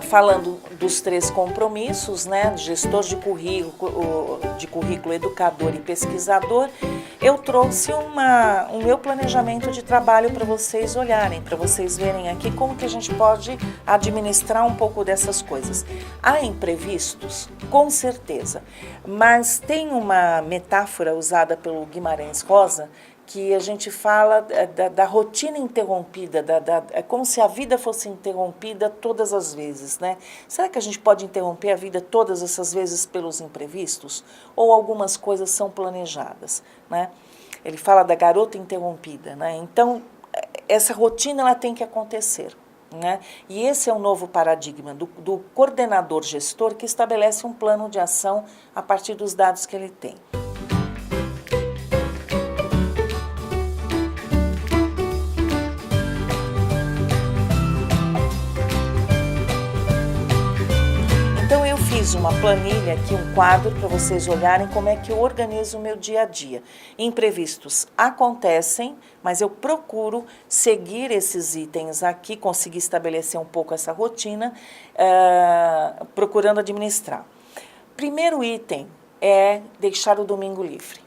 falando dos 3 compromissos, né, gestor de currículo, educador e pesquisador, eu trouxe o meu planejamento de trabalho para vocês olharem, para vocês verem aqui como que a gente pode administrar um pouco dessas coisas. Há imprevistos? Com certeza, mas tem uma metáfora usada pelo Guimarães Rosa, que a gente fala da rotina interrompida, é como se a vida fosse interrompida todas as vezes, né? Será que a gente pode interromper a vida todas essas vezes pelos imprevistos? Ou algumas coisas são planejadas, né? Ele fala da garota interrompida, né? Então, essa rotina ela tem que acontecer, né? E esse é o novo paradigma do coordenador gestor que estabelece um plano de ação a partir dos dados que ele tem. Então, eu fiz uma planilha aqui, um quadro, para vocês olharem como é que eu organizo o meu dia a dia. Imprevistos acontecem, mas eu procuro seguir esses itens aqui, conseguir estabelecer um pouco essa rotina, procurando administrar. Primeiro item é deixar o domingo livre,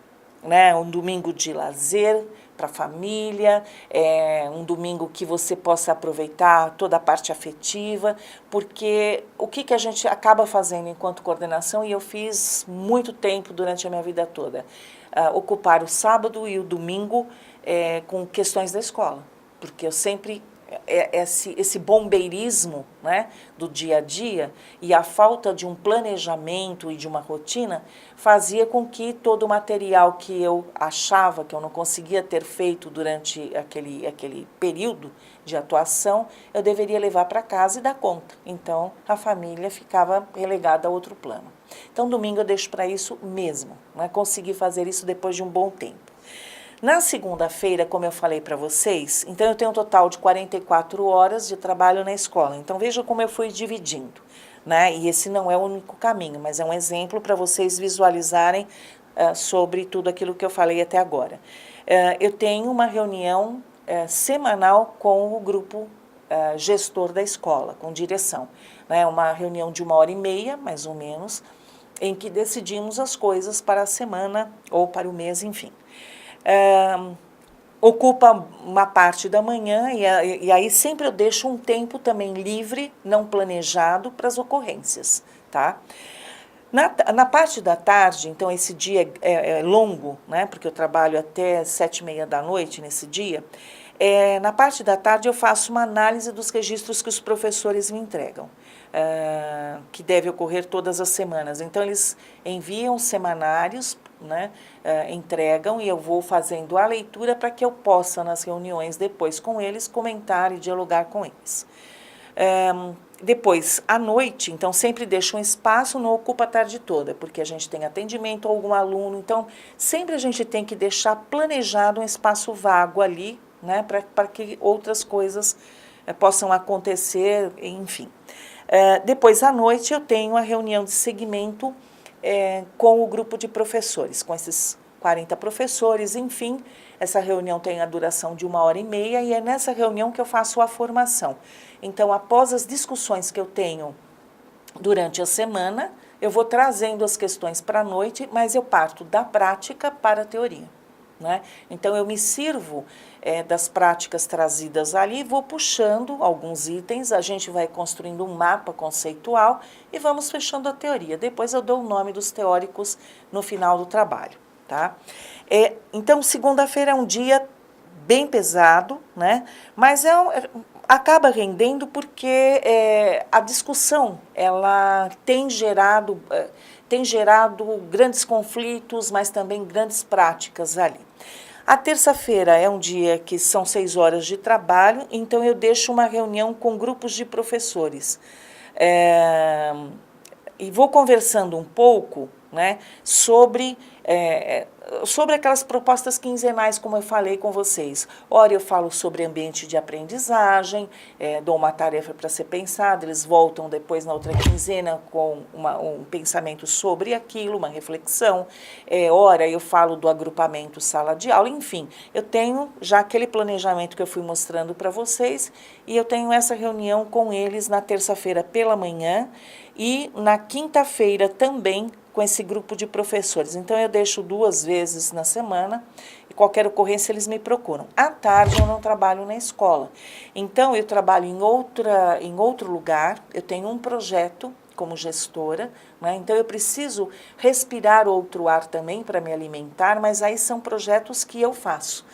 né? Um domingo de lazer para a família, um domingo que você possa aproveitar toda a parte afetiva, porque o que a gente acaba fazendo enquanto coordenação, e eu fiz muito tempo durante a minha vida toda, ocupar o sábado e o domingo com questões da escola, porque eu sempre... Esse bombeirismo, né, do dia a dia e a falta de um planejamento e de uma rotina fazia com que todo o material que eu achava que eu não conseguia ter feito durante aquele período de atuação, eu deveria levar para casa e dar conta. Então, a família ficava relegada a outro plano. Então, domingo eu deixo para isso mesmo, né, consegui fazer isso depois de um bom tempo. Na segunda-feira, como eu falei para vocês, então eu tenho um total de 44 horas de trabalho na escola. Então, veja como eu fui dividindo, né? E esse não é o único caminho, mas é um exemplo para vocês visualizarem sobre tudo aquilo que eu falei até agora. Eu tenho uma reunião semanal com o grupo gestor da escola, com direção, né? Uma reunião de 1h30, mais ou menos, em que decidimos as coisas para a semana ou para o mês, enfim. Ocupa uma parte da manhã e aí sempre eu deixo um tempo também livre, não planejado, para as ocorrências, tá? Na parte da tarde, então esse dia é longo, né, porque eu trabalho até 7h30 da noite nesse dia, na parte da tarde eu faço uma análise dos registros que os professores me entregam, que deve ocorrer todas as semanas. Então, eles enviam semanários, né, entregam e eu vou fazendo a leitura para que eu possa, nas reuniões depois com eles, comentar e dialogar com eles. Depois, à noite, então, sempre deixo um espaço, não ocupa a tarde toda, porque a gente tem atendimento a algum aluno, então, sempre a gente tem que deixar planejado um espaço vago ali, né, para que outras coisas possam acontecer, enfim. Depois, à noite, eu tenho a reunião de segmento com o grupo de professores, com esses 40 professores, enfim. Essa reunião tem a duração de 1h30 e é nessa reunião que eu faço a formação. Então, após as discussões que eu tenho durante a semana, eu vou trazendo as questões para a noite, mas eu parto da prática para a teoria, né? Então, eu me sirvo das práticas trazidas ali, vou puxando alguns itens, a gente vai construindo um mapa conceitual e vamos fechando a teoria. Depois eu dou o nome dos teóricos no final do trabalho, tá? Então, segunda-feira é um dia bem pesado, né? Mas acaba rendendo porque a discussão ela tem gerado grandes conflitos, mas também grandes práticas ali. A terça-feira é um dia que são 6 horas de trabalho, então eu deixo uma reunião com grupos de professores. E vou conversando um pouco, né, sobre sobre aquelas propostas quinzenais, como eu falei com vocês. Ora, eu falo sobre ambiente de aprendizagem, dou uma tarefa para ser pensada, eles voltam depois na outra quinzena com um pensamento sobre aquilo, uma reflexão. Ora, eu falo do agrupamento sala de aula, enfim. Eu tenho já aquele planejamento que eu fui mostrando para vocês e eu tenho essa reunião com eles na terça-feira pela manhã e na quinta-feira também com esse grupo de professores. Então, eu deixo 2 vezes na semana e qualquer ocorrência eles me procuram. À tarde, eu não trabalho na escola. Então, eu trabalho em outro lugar, eu tenho um projeto como gestora, né? Então, eu preciso respirar outro ar também para me alimentar, mas aí são projetos que eu faço.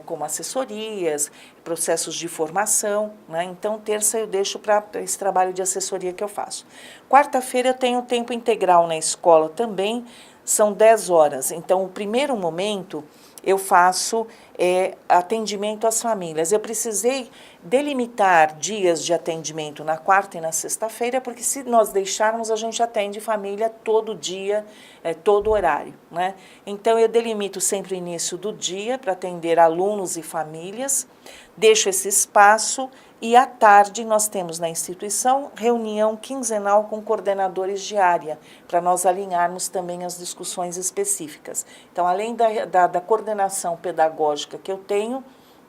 Como assessorias, processos de formação, né? Então, terça eu deixo para esse trabalho de assessoria que eu faço. Quarta-feira eu tenho tempo integral na escola também, são 10 horas. Então, o primeiro momento eu faço atendimento às famílias. Eu precisei delimitar dias de atendimento na quarta e na sexta-feira, porque se nós deixarmos, a gente atende família todo dia, todo horário, né? Então, eu delimito sempre o início do dia para atender alunos e famílias, deixo esse espaço e à tarde nós temos na instituição reunião quinzenal com coordenadores de área, para nós alinharmos também as discussões específicas. Então, além da coordenação pedagógica que eu tenho,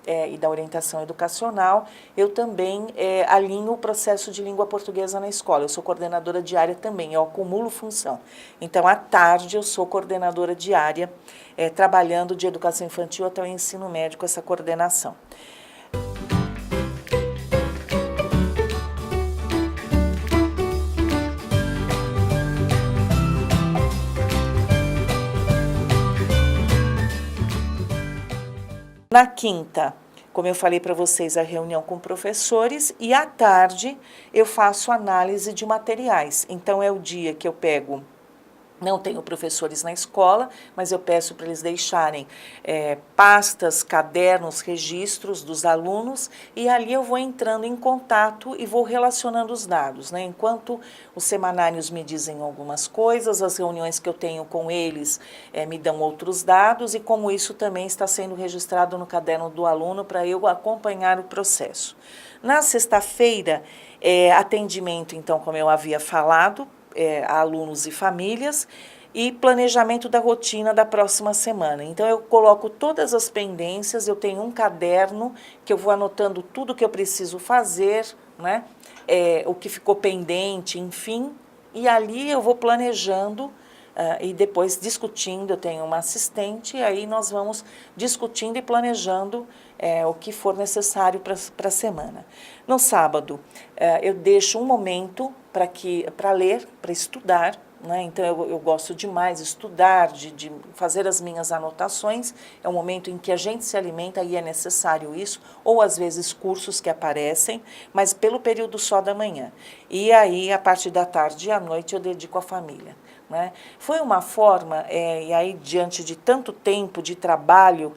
e da orientação educacional, eu também alinho o processo de língua portuguesa na escola. Eu sou coordenadora de área também, eu acumulo função. Então, à tarde, eu sou coordenadora de área, trabalhando de educação infantil até o ensino médio com essa coordenação. Na quinta, como eu falei para vocês, a reunião com professores e à tarde eu faço análise de materiais. Então, é o dia que eu pego, não tenho professores na escola, mas eu peço para eles deixarem pastas, cadernos, registros dos alunos e ali eu vou entrando em contato e vou relacionando os dados, né? Enquanto os semanários me dizem algumas coisas, as reuniões que eu tenho com eles me dão outros dados e como isso também está sendo registrado no caderno do aluno para eu acompanhar o processo. Na sexta-feira, atendimento, então, como eu havia falado, a alunos e famílias, e planejamento da rotina da próxima semana. Então, eu coloco todas as pendências, eu tenho um caderno que eu vou anotando tudo que eu preciso fazer, né? O que ficou pendente, enfim, e ali eu vou planejando e depois discutindo, eu tenho uma assistente, e aí nós vamos discutindo e planejando o que for necessário para a semana. No sábado, eu deixo um momento para ler, para estudar, né? Então, eu gosto demais de estudar, de fazer as minhas anotações. É um momento em que a gente se alimenta e é necessário isso, ou às vezes cursos que aparecem, mas pelo período só da manhã. E aí, a parte da tarde e à noite, eu dedico à família, né? Foi uma forma, e aí diante de tanto tempo de trabalho,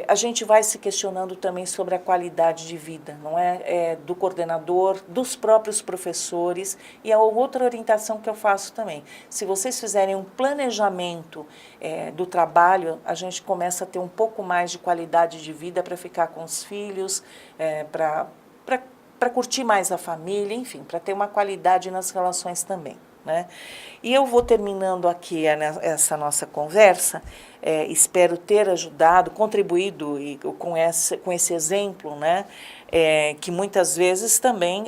a gente vai se questionando também sobre a qualidade de vida, não é? Do coordenador, dos próprios professores, e a outra orientação que eu faço também. Se vocês fizerem um planejamento do trabalho, a gente começa a ter um pouco mais de qualidade de vida para ficar com os filhos, para curtir mais a família, enfim, para ter uma qualidade nas relações também, né? E eu vou terminando aqui essa nossa conversa, espero ter ajudado, contribuído com esse exemplo, né? Que muitas vezes também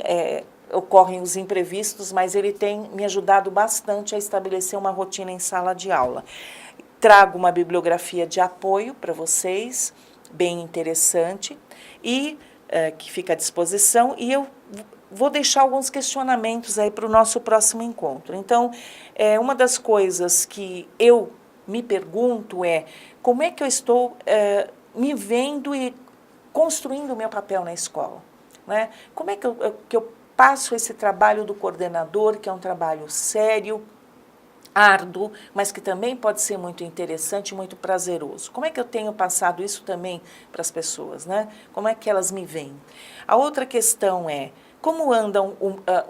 ocorrem os imprevistos, mas ele tem me ajudado bastante a estabelecer uma rotina em sala de aula. Trago uma bibliografia de apoio para vocês, bem interessante, e que fica à disposição, e eu vou deixar alguns questionamentos aí para o nosso próximo encontro. Então, uma das coisas que eu me pergunto como é que eu estou me vendo e construindo o meu papel na escola, né? Como é que eu passo esse trabalho do coordenador, que é um trabalho sério, árduo, mas que também pode ser muito interessante, muito prazeroso. Como é que eu tenho passado isso também para as pessoas, né? Como é que elas me veem? A outra questão Como andam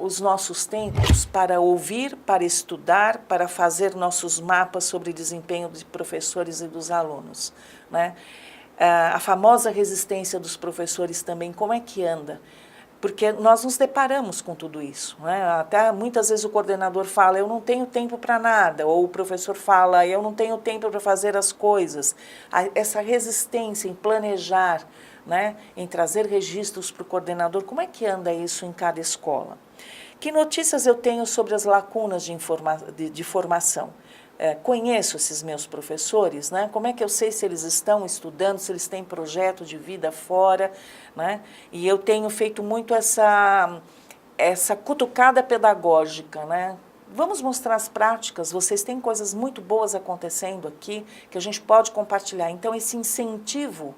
os nossos tempos para ouvir, para estudar, para fazer nossos mapas sobre desempenho de professores e dos alunos, né? A famosa resistência dos professores também, como é que anda? Porque nós nos deparamos com tudo isso, né? Até muitas vezes o coordenador fala, eu não tenho tempo para nada, ou o professor fala, eu não tenho tempo para fazer as coisas. Essa resistência em planejar, né? Em trazer registros para o coordenador, como é que anda isso em cada escola? Que notícias eu tenho sobre as lacunas de formação? Conheço esses meus professores, né? Como é que eu sei se eles estão estudando, se eles têm projeto de vida fora, né? E eu tenho feito muito essa cutucada pedagógica, né? Vamos mostrar as práticas, vocês têm coisas muito boas acontecendo aqui que a gente pode compartilhar. Então, esse incentivo,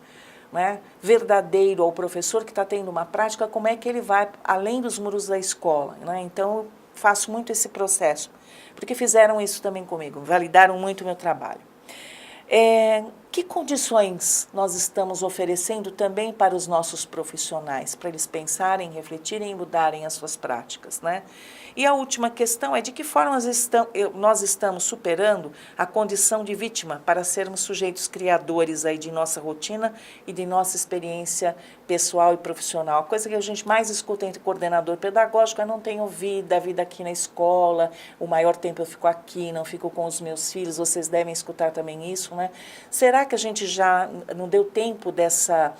né, verdadeiro ao professor que está tendo uma prática, como é que ele vai além dos muros da escola, né? Então, eu faço muito esse processo, porque fizeram isso também comigo, validaram muito o meu trabalho. Que condições nós estamos oferecendo também para os nossos profissionais, para eles pensarem, refletirem e mudarem as suas práticas, né? E a última questão é de que forma nós estamos superando a condição de vítima para sermos sujeitos criadores aí de nossa rotina e de nossa experiência pessoal e profissional. A coisa que a gente mais escuta entre coordenador pedagógico é não tenho vida, a vida aqui na escola, o maior tempo eu fico aqui, não fico com os meus filhos, vocês devem escutar também isso, né? Será que a gente já não deu tempo dessa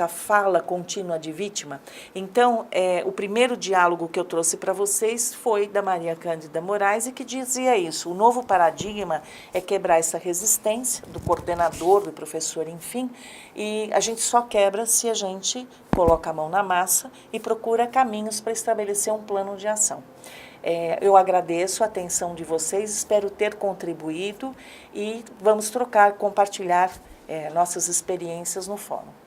fala contínua de vítima? Então, o primeiro diálogo que eu trouxe para vocês foi da Maria Cândida Moraes e que dizia isso, o novo paradigma é quebrar essa resistência do coordenador, do professor, enfim, e a gente só quebra se a gente coloca a mão na massa e procura caminhos para estabelecer um plano de ação. Eu agradeço a atenção de vocês, espero ter contribuído e vamos trocar, compartilhar nossas experiências no fórum.